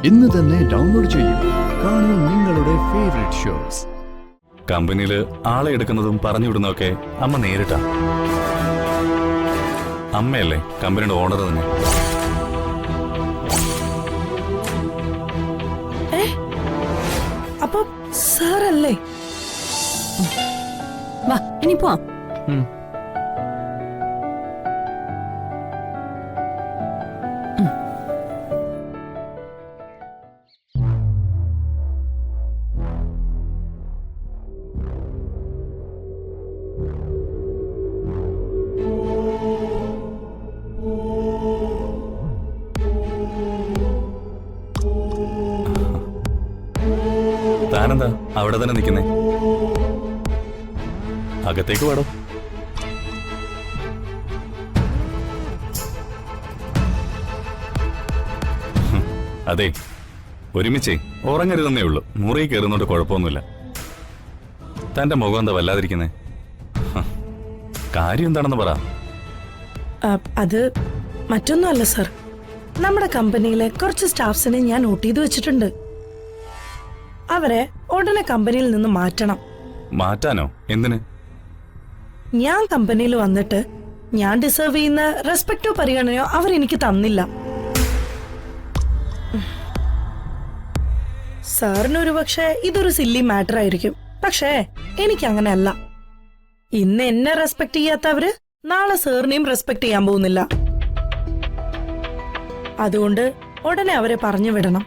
ഇന്ന് തന്നെ ഡൗൺലോഡ് ചെയ്യൂ. കാണൂ നിങ്ങളുടെ ഫേവറേറ്റ് ഷോസ്. കമ്പനിയിൽ ആളെ എടുക്കുന്നതും പറഞ്ഞു വിടുന്നതൊക്കെ അമ്മ നേരിട്ടാ. അമ്മയല്ലേ കമ്പനിയുടെ ഓണർ തന്നെ. അപ്പൊ സാറല്ലേ? വാ ഇനി പോവാം. താനെന്താ അവിടെ തന്നെ നിൽക്കുന്നേ? അകത്തേക്ക് പാടോ. അതെ, ഒരുമിച്ചേ ഉറങ്ങരുതെന്നേ ഉള്ളൂ. മുറി കയറുന്നോണ്ട് കുഴപ്പമൊന്നുമില്ല. തന്റെ മുഖം എന്താ വല്ലാതിരിക്കുന്നേ? കാര്യം എന്താണെന്ന് പറ. അത് മറ്റൊന്നുമല്ല സർ, നമ്മുടെ കമ്പനിയിലെ കുറച്ച് സ്റ്റാഫ്സിനെ ഞാൻ നോട്ട് ചെയ്ത് വെച്ചിട്ടുണ്ട്. അവരെ ഉടനെ കമ്പനിയിൽ നിന്ന് മാറ്റണം. മാറ്റാനോ? എന്തിന്? ഞാൻ കമ്പനിയിൽ വന്നിട്ട് ഞാൻ ഡിസേർവ് ചെയ്യുന്ന റെസ്പെക്റ്റോ പരിഗണനയോ അവരെനിക്ക് തന്നില്ല. സാറിന് ഒരു പക്ഷേ ഇതൊരു സില്ലി മാറ്റർ ആയിരിക്കും, പക്ഷേ എനിക്ക് അങ്ങനെയല്ല. ഇന്ന് എന്നെ റെസ്പെക്ട് ചെയ്യാത്തവര് നാളെ സാറിനെയും റെസ്പെക്ട് ചെയ്യാൻ പോകുന്നില്ല. അതുകൊണ്ട് ഉടനെ അവരെ പറഞ്ഞു വിടണം.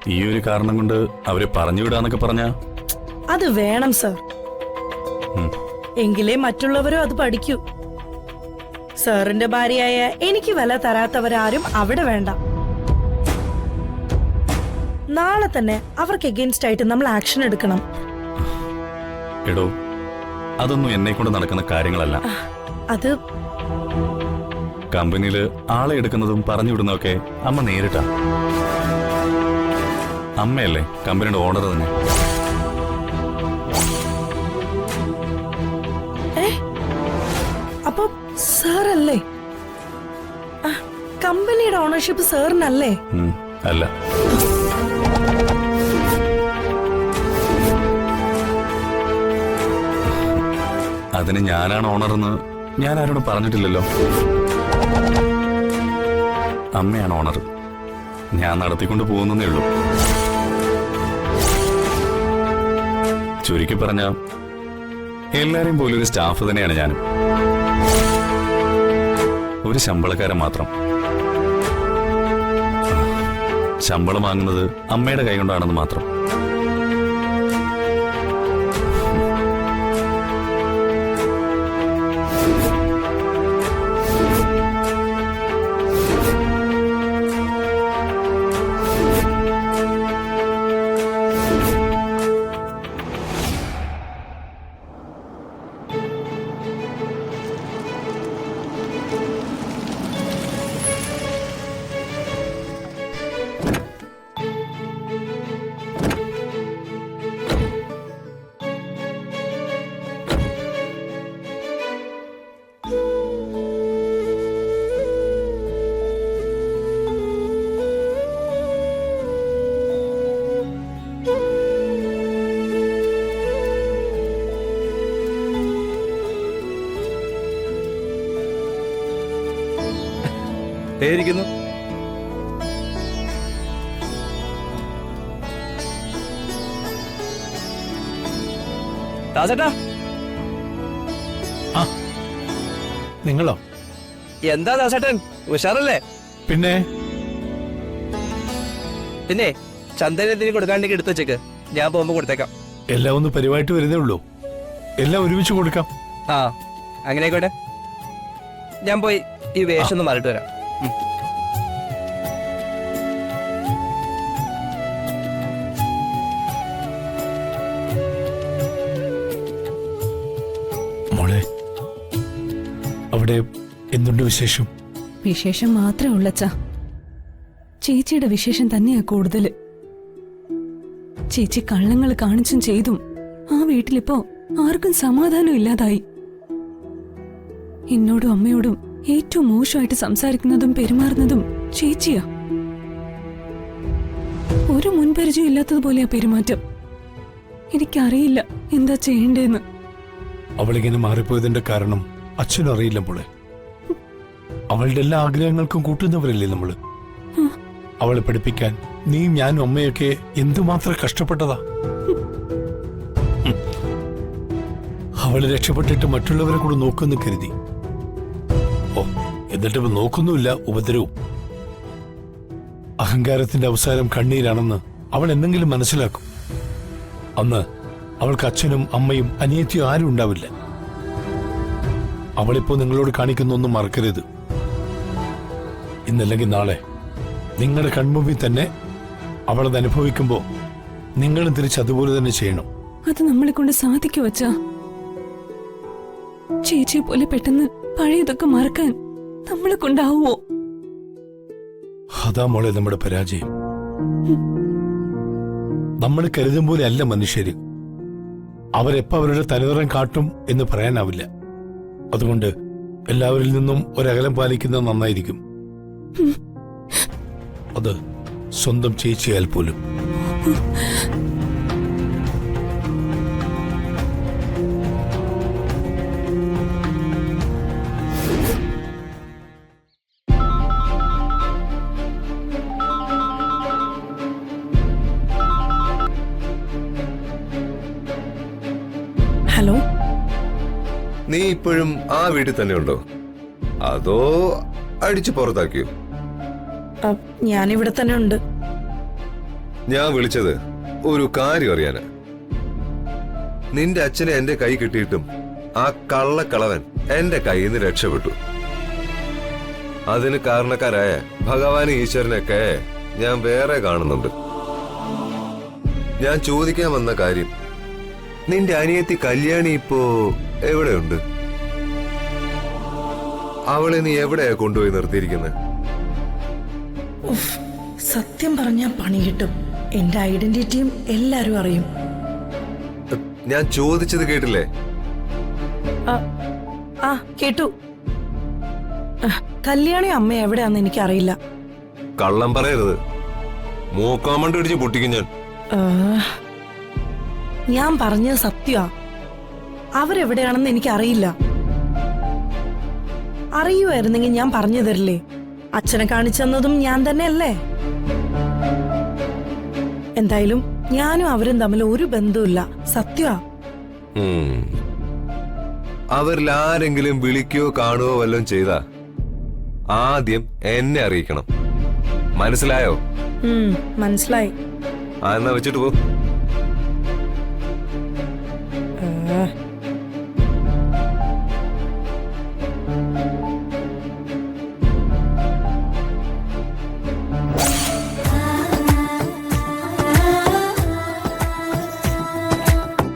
ഈ ഒരു കാരണം കൊണ്ട് അവരെ പറഞ്ഞു വിടാന്നൊക്കെ പറഞ്ഞ അത് വേണം സർ, എങ്കിലേ മറ്റുള്ളവരും അത് പഠിക്കൂ. സാറിന്റെ ഭാര്യയായ എനിക്ക് വില തരാത്തവരാരും അവിടെ വേണ്ട. നാളെ തന്നെ അവർക്ക് എഗെയിൻസ്റ്റ് ആയിട്ട് നമ്മൾ ആക്ഷൻ എടുക്കണം. എടോ, അതൊന്നും എന്നെ കൊണ്ട് നടക്കുന്ന കാര്യങ്ങളല്ല. അത് കമ്പനിയില് ആളെ എടുക്കുന്നതും പറഞ്ഞു വിടുന്നതൊക്കെ അമ്മ നേരിട്ടാ. അമ്മയല്ലേ കമ്പനിയുടെ ഓണർ തന്നെ. അപ്പൊ സാറല്ലേ? കമ്പനിയുടെ ഓണർഷിപ്പ് സാറിനല്ലേ? അല്ല. അതിന് ഞാനാണ് ഓണറെന്ന് ഞാൻ ആരോടും പറഞ്ഞിട്ടില്ലല്ലോ. അമ്മയാണ് ഓണർ. ഞാൻ നടത്തിക്കൊണ്ട് പോകുന്നേ ഉള്ളൂ. ചുരുക്കി പറഞ്ഞ എല്ലാരെയും പോലെ ഒരു സ്റ്റാഫ് തന്നെയാണ് ഞാനും. ഒരു ശമ്പളക്കാരൻ മാത്രം. ശമ്പളം വാങ്ങുന്നത് അമ്മയുടെ കൈ കൊണ്ടാണെന്ന് മാത്രം. ിക്കുന്നു ദാസേട്ടാ. നിങ്ങളോ? എന്താ ദാസേട്ടൻ, ഉഷാറല്ലേ? പിന്നെ ചന്ദന എന്തിനും കൊടുക്കാണ്ടെങ്കിൽ എടുത്തു വെച്ചേക്ക്, ഞാൻ പോകുമ്പോ കൊടുത്തേക്കാം. എല്ലാം ഒന്ന് പരിവായിട്ട് വരുന്നേ ഉള്ളൂ. എല്ലാം ഒരുമിച്ച് കൊടുക്കാം. ആ അങ്ങനെ ആയിക്കോട്ടെ. ഞാൻ പോയി ഈ വേഷം ഒന്ന് മാറിയിട്ട് വരാം. മോളെ, അവിടെ എന്തുണ്ട് വിശേഷം? വിശേഷം മാത്രമേ ഉള്ളച്ചാ. ചേച്ചിയുടെ വിശേഷം തന്നെയാ കൂടുതല്. ചേച്ചി കള്ളങ്ങൾ കാണിച്ചും ചെയ്തും ആ വീട്ടിലിപ്പോ ആർക്കും സമാധാനം ഇല്ലാതായി. എന്നോടും അമ്മയോടും ഏറ്റവും മോശമായിട്ട് സംസാരിക്കുന്നതും പെരുമാറുന്നതും ചേച്ചിയാ. ഒരു മുൻപരിചയം ഇല്ലാത്തതുപോലെയാ പെരുമാറ്റം. എനിക്കറിയില്ല എന്താ ചെയ്യേണ്ടതെന്ന്. അവളിങ്ങനെ മാറിപ്പോയതിന്റെ കാരണം അച്ഛനും അറിയില്ല മോളെ. അവളുടെ എല്ലാ ആഗ്രഹങ്ങൾക്കും കൂട്ടുന്നവരല്ലേ നമ്മള്. അവളെ പഠിപ്പിക്കാൻ നീയും ഞാനും അമ്മയൊക്കെ എന്തുമാത്രം കഷ്ടപ്പെട്ടതാ. അവള് രക്ഷപ്പെട്ടിട്ട് മറ്റുള്ളവരെ കൂടെ നോക്കുമെന്ന് കരുതി. ഓ, എന്നിട്ട് നോക്കുന്നുമില്ല, ഉപദ്രവവും. അഹങ്കാരത്തിന്റെ അവസാനം കണ്ണീരാണെന്ന് അവൾ എന്തെങ്കിലും മനസ്സിലാക്കും. അന്ന് അവൾക്ക് അച്ഛനും അമ്മയും അനിയത്തിയും ആരും ഉണ്ടാവില്ല. അവളിപ്പോ നിങ്ങളോട് കാണിക്കുന്നൊന്നും മറക്കരുത്. ഇന്നല്ലെങ്കിൽ നാളെ നിങ്ങളുടെ കൺമുമ്പിൽ തന്നെ അവളത് അനുഭവിക്കുമ്പോ നിങ്ങളും തിരിച്ച് അതുപോലെ തന്നെ ചെയ്യണം. അത് നമ്മളെ കൊണ്ട് സാധിക്കു വച്ചാ. ചേച്ചിയെ പോലെ പെട്ടെന്ന് പഴയതൊക്കെ മറക്കാൻ നമ്മളെ കൊണ്ടാവോ? അതാ മോളെ നമ്മുടെ പരാജയം. നമ്മൾ കരുതും പോലെ അല്ല മനുഷ്യര്. അവരെപ്പ അവരുടെ തനിനിറം കാട്ടും എന്ന് പറയാനാവില്ല. അതുകൊണ്ട് എല്ലാവരിൽ നിന്നും ഒരകലം പാലിക്കുന്നത് നന്നായിരിക്കും. അത് സ്വന്തം ചേച്ചിയാൽ പോലും. ഹലോ, നീ ഇപ്പോഴും ആ വീട്ടിൽ തന്നെ ഉണ്ടോ, അതോ അടിച്ചു പുറത്താക്കിയോ? ഞാനിവിടെ തന്നെ ഉണ്ട്. ഞാൻ വിളിച്ചത് ഒരു കാര്യം അറിയാനാ. നിന്റെ അച്ഛനെ എന്റെ കൈ കിട്ടിയിട്ടും ആ കള്ളക്കളവൻ എന്റെ കയ്യിൽ നിന്ന് രക്ഷപ്പെട്ടു. അതിന് കാരണക്കാരായ ഭഗവാൻ ഈശ്വരനൊക്കെ ഞാൻ വേറെ കാണുന്നുണ്ട്. ഞാൻ ചോദിക്കാൻ വന്ന കാര്യം, നിന്റെ അനിയത്തി കല്യാണി ഇപ്പോ എവിടെയുണ്ട്? അവളെ നീ എവിടെയാ കൊണ്ടുപോയി നിർത്തിയിരിക്കുന്നത്? സത്യം പറഞ്ഞാൽ പണി കിട്ടും. എന്റെ ഐഡന്റിറ്റിയും എല്ലാരും അറിയും. ഞാൻ ചോദിച്ചത് കേട്ടില്ലേ? ആ കേട്ടു. കല്യാണി അമ്മ എവിടെയാന്ന് എനിക്കറിയില്ല. കള്ളം പറയരുത്, മൂക്കാമണ്ട് ഇടിച്ച് പൊട്ടിക്കും ഞാൻ. ഞാൻ പറഞ്ഞത് സത്യമാ. അവരെവിടെയാണെന്ന് എനിക്കറിയില്ല. അറിയുമായിരുന്നെങ്കിൽ ഞാൻ പറഞ്ഞു തരില്ലേ? അച്ഛനെ കാണിച്ചെന്നതും ഞാൻ തന്നെയല്ലേ? എന്തായാലും ഞാനും അവരും തമ്മിൽ ഒരു ബന്ധവുമില്ല. സത്യമാ. അവരിൽ ആരെങ്കിലും വിളിക്കുകയോ കാണുകയോ വല്ലതും ചെയ്താ ആദ്യം എന്നെ അറിയിക്കണം. മനസ്സിലായോ? മനസ്സിലായി. എന്നാ വെച്ചിട്ട് പോ.